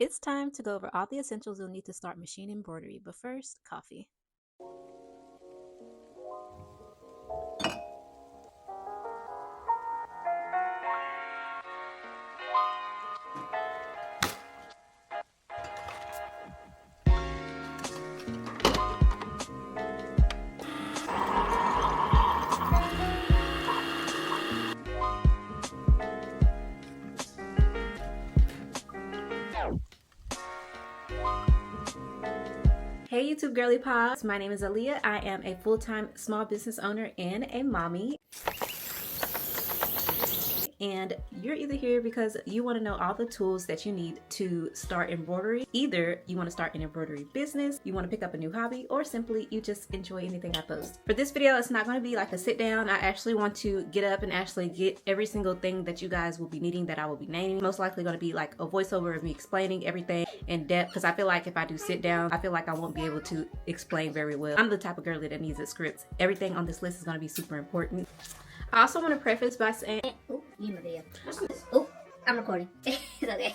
It's time to go over all the essentials you'll need to start machine embroidery, but first, coffee. Hey YouTube girly pops, my name is Aaliyah. I am a full-time small business owner and a mommy. And you're either here because you want to know all the tools that you need to start embroidery. Either you want to start an embroidery business, you want to pick up a new hobby, or simply you just enjoy anything I post. For this video, it's not going to be like a sit down. I actually want to get up and actually get every single thing that you guys will be needing that I will be naming. Most likely going to be like a voiceover of me explaining everything in depth, because I feel like if I do sit down, I feel like I won't be able to explain very well. I'm the type of girly that needs a script. Everything on this list is going to be super important. I also want to preface by saying, oh, you in my video. Oh, I'm recording. It's okay.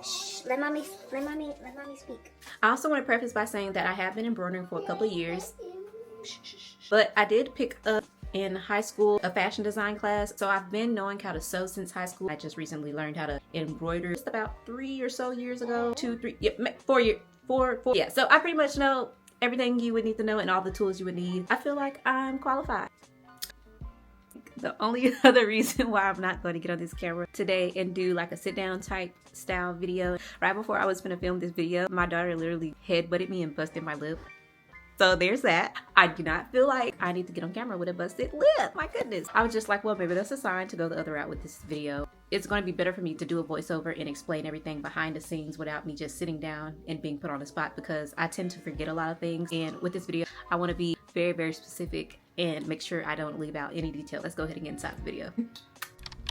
Shh, let mommy speak. I also want to preface by saying that I have been embroidering for a couple of years, but I did pick up in high school a fashion design class, so I've been knowing how to sew since high school. I just recently learned how to embroider just about 3 or so years ago. 2, 3, yeah, 4 years, 4. Yeah, so I pretty much know everything you would need to know and all the tools you would need. I feel like I'm qualified. The only other reason why I'm not going to get on this camera today and do like a sit down type style video, right before I was gonna film this video, my daughter literally headbutted me and busted my lip. So there's that. I do not feel like I need to get on camera with a busted lip. My goodness. I was just like, well, maybe that's a sign to go the other route with this video. It's going to be better for me to do a voiceover and explain everything behind the scenes without me just sitting down and being put on the spot, because I tend to forget a lot of things. And with this video, I want to be very, very specific and make sure I don't leave out any detail. Let's go ahead and get inside the video.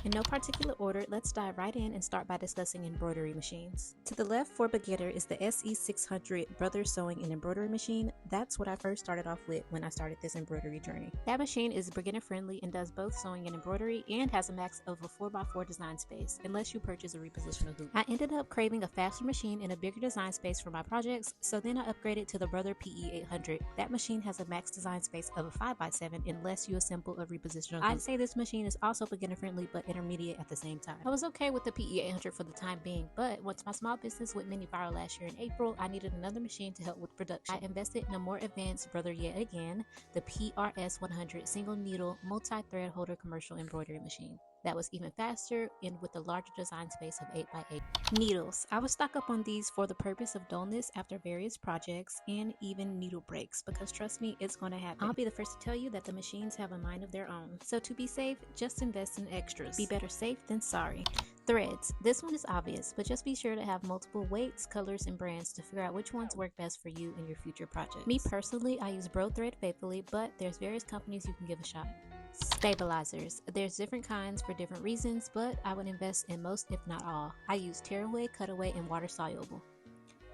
In no particular order, let's dive right in and start by discussing embroidery machines. To the left for beginner is the SE600 Brothers Sewing and Embroidery Machine. That's what I first started off with when I started this embroidery journey. That machine is beginner friendly and does both sewing and embroidery, and has a max of a 4x4 design space, unless you purchase a repositional hoop. I ended up craving a faster machine and a bigger design space for my projects, so then I upgraded to the Brother PE800. That machine has a max design space of a 5x7 unless you assemble a repositional hoop. I'd say this machine is also beginner friendly but intermediate at the same time. I was okay with the PE800 for the time being, but once my small business went mini viral last year in April, I needed another machine to help with production. I invested in a more advanced brother yet again, the PRS100 single needle multi-thread holder commercial embroidery machine. That was even faster and with a larger design space of 8x8. Needles. I would stock up on these for the purpose of dullness after various projects and even needle breaks, because trust me, it's going to happen. I'll be the first to tell you that the machines have a mind of their own. So to be safe, just invest in extras. Be better safe than sorry. Threads. This one is obvious, but just be sure to have multiple weights, colors, and brands to figure out which ones work best for you and your future projects. Me personally, I use Bro Thread faithfully, but there's various companies you can give a shot. Stabilizers. There's different kinds for different reasons, but I would invest in most if not all. I use tearaway, cutaway, and water soluble.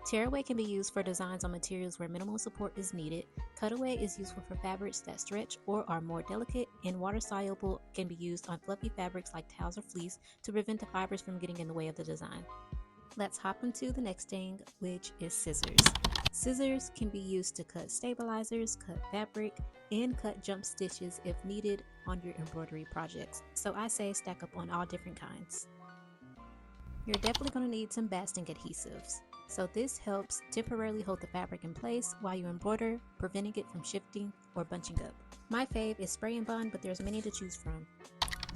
Tearaway can be used for designs on materials where minimal support is needed. Cutaway is useful for fabrics that stretch or are more delicate, and water soluble can be used on fluffy fabrics like towels or fleece to prevent the fibers from getting in the way of the design. Let's hop into the next thing, which is scissors. Scissors can be used to cut stabilizers, cut fabric, and cut jump stitches if needed on your embroidery projects. So I say stack up on all different kinds. You're definitely going to need some basting adhesives. So this helps temporarily hold the fabric in place while you embroider, preventing it from shifting or bunching up. My fave is spray and bond, but there's many to choose from.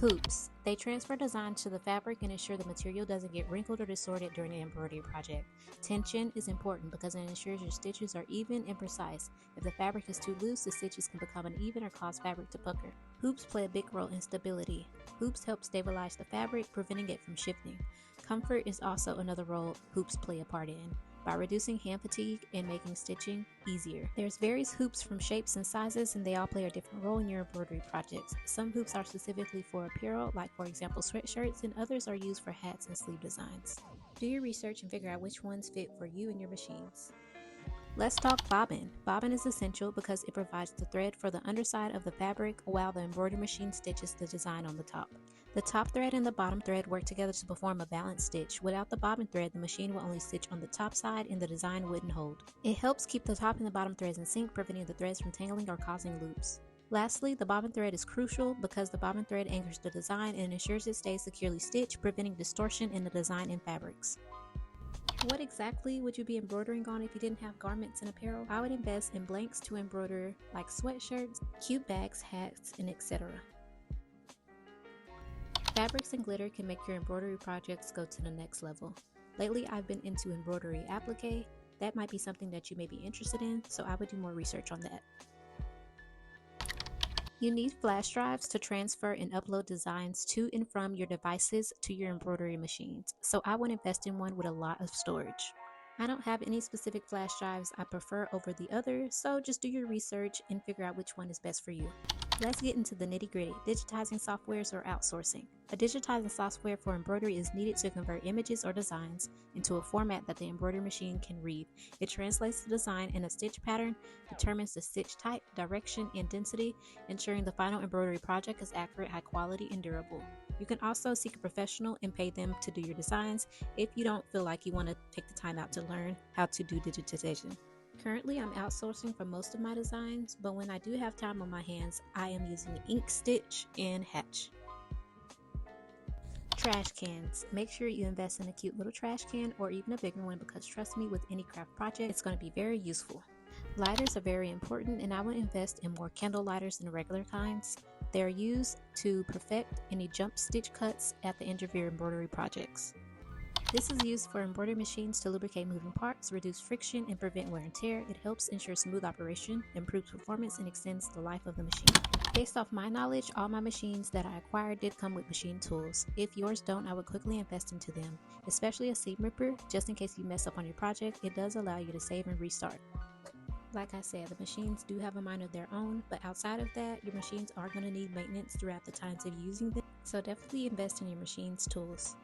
Hoops. They transfer design to the fabric and ensure the material doesn't get wrinkled or distorted during an embroidery project. Tension is important because it ensures your stitches are even and precise. If the fabric is too loose, the stitches can become uneven or cause fabric to pucker. Hoops play a big role in stability. Hoops help stabilize the fabric, preventing it from shifting. Comfort is also another role hoops play a part in, by reducing hand fatigue and making stitching easier. There's various hoops from shapes and sizes, and they all play a different role in your embroidery projects. Some hoops are specifically for apparel, like for example sweatshirts, and others are used for hats and sleeve designs. Do your research and figure out which ones fit for you and your machines. Let's talk bobbin. Bobbin is essential because it provides the thread for the underside of the fabric while the embroidery machine stitches the design on the top. The top thread and the bottom thread work together to perform a balanced stitch. Without the bobbin thread, the machine will only stitch on the top side and the design wouldn't hold. It helps keep the top and the bottom threads in sync, preventing the threads from tangling or causing loops. Lastly, the bobbin thread is crucial because the bobbin thread anchors the design and ensures it stays securely stitched, preventing distortion in the design and fabrics. What exactly would you be embroidering on if you didn't have garments and apparel? I would invest in blanks to embroider like sweatshirts, cute bags, hats, and etc. Fabrics and glitter can make your embroidery projects go to the next level. Lately, I've been into embroidery applique. That might be something that you may be interested in, so I would do more research on that. You need flash drives to transfer and upload designs to and from your devices to your embroidery machines, so I would invest in one with a lot of storage. I don't have any specific flash drives I prefer over the other, so just do your research and figure out which one is best for you. Let's get into the nitty-gritty. Digitizing softwares or outsourcing. A digitizing software for embroidery is needed to convert images or designs into a format that the embroidery machine can read. It translates the design in a stitch pattern, determines the stitch type, direction, and density, ensuring the final embroidery project is accurate, high quality, and durable. You can also seek a professional and pay them to do your designs if you don't feel like you want to take the time out to learn how to do digitization. Currently, I'm outsourcing for most of my designs, but when I do have time on my hands, I am using Ink Stitch and Hatch. Trash cans. Make sure you invest in a cute little trash can or even a bigger one because trust me, with any craft project, it's going to be very useful. Lighters are very important, and I would invest in more candle lighters than regular kinds. They are used to perfect any jump stitch cuts at the end of your embroidery projects. This is used for embroidery machines to lubricate moving parts, reduce friction, and prevent wear and tear. It helps ensure smooth operation, improves performance, and extends the life of the machine. Based off my knowledge, all my machines that I acquired did come with machine tools. If yours don't, I would quickly invest into them, especially a seam ripper, just in case you mess up on your project. It does allow you to save and restart. Like I said, the machines do have a mind of their own, but outside of that, your machines are going to need maintenance throughout the times of using them, so definitely invest in your machine's tools.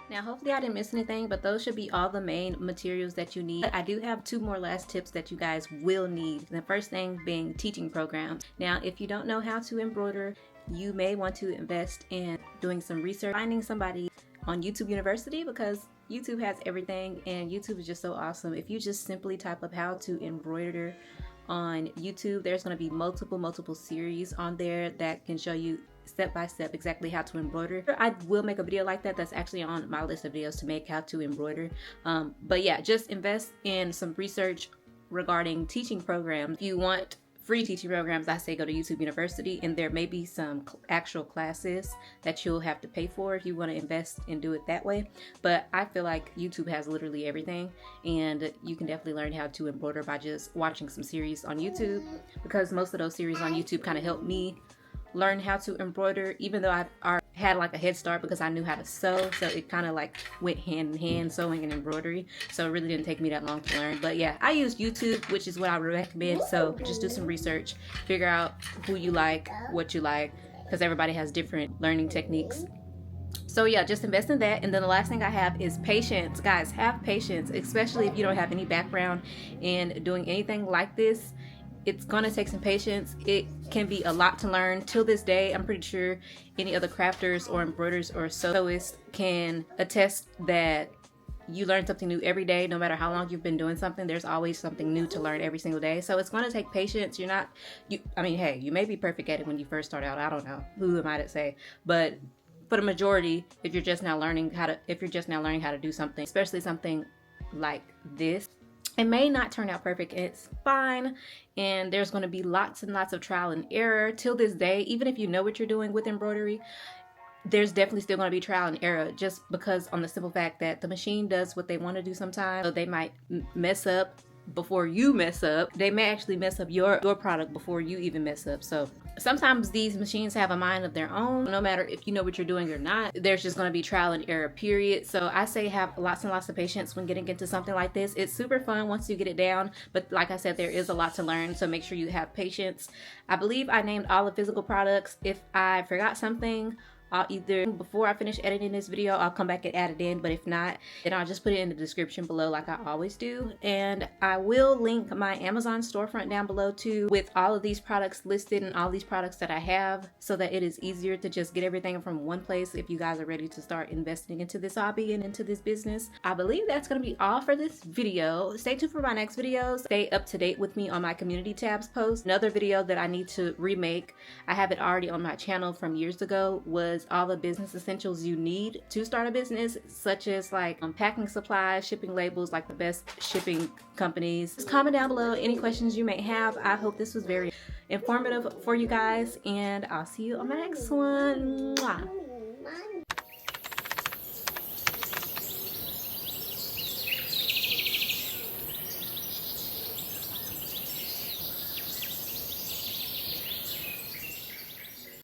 Now, hopefully I didn't miss anything, but those should be all the main materials that you need. I do have two more last tips that you guys will need. The first thing being teaching programs. Now, if you don't know how to embroider, you may want to invest in doing some research, finding somebody on YouTube University, because YouTube has everything and YouTube is just so awesome. If you just simply type up how to embroider on YouTube, there's going to be multiple series on there that can show you step by step exactly how to embroider. I will make a video like that. That's actually on my list of videos to make, how to embroider. But yeah, just invest in some research regarding teaching programs. If you want free teaching programs, I say go to YouTube University, and there may be some actual classes that you'll have to pay for if you want to invest and do it that way. But I feel like YouTube has literally everything, and you can definitely learn how to embroider by just watching some series on YouTube, because most of those series on YouTube kind of helped me learn how to embroider, even though I've already had like a head start because I knew how to sew, so it kind of like went hand in hand, sewing and embroidery, so it really didn't take me that long to learn. But yeah, I use YouTube, which is what I recommend. So just do some research, figure out who you like, what you like, because everybody has different learning techniques. So yeah, just invest in that. And then the last thing I have is patience. Guys, have patience, especially if you don't have any background in doing anything like this. It's gonna take some patience. It can be a lot to learn. Till this day, I'm pretty sure any other crafters or embroiderers or sewists can attest that you learn something new every day. No matter how long you've been doing something, there's always something new to learn every single day. So it's gonna take patience. Hey, you may be perfect at it when you first start out. I don't know, who am I to say? But for the majority, if you're just now learning how to do something, especially something like this, it may not turn out perfect. It's fine, and there's going to be lots and lots of trial and error. Till this day, even if you know what you're doing with embroidery, there's definitely still going to be trial and error, just because on the simple fact that the machine does what they want to do sometimes. So they might mess up before you mess up. They may actually mess up your product before you even mess up. So sometimes these machines have a mind of their own. No matter if you know what you're doing or not, there's just going to be trial and error, period. So I say have lots and lots of patience when getting into something like this. It's super fun once you get it down, but like I said, there is a lot to learn, so make sure you have patience. I believe I named all the physical products. If I forgot something, I'll either, before I finish editing this video, I'll come back and add it in, but if not, then I'll just put it in the description below like I always do. And I will link my Amazon storefront down below too, with all of these products listed and all these products that I have, so that it is easier to just get everything from one place if you guys are ready to start investing into this hobby and into this business. I believe that's going to be all for this video. Stay tuned for my next videos. Stay up to date with me on my community tabs post. Another video that I need to remake, I have it already on my channel from years ago, was all the business essentials you need to start a business, such as like packing supplies, shipping labels, like the best shipping companies. Just comment down below any questions you may have. I hope this was very informative for you guys, and I'll see you on my next one. Mwah.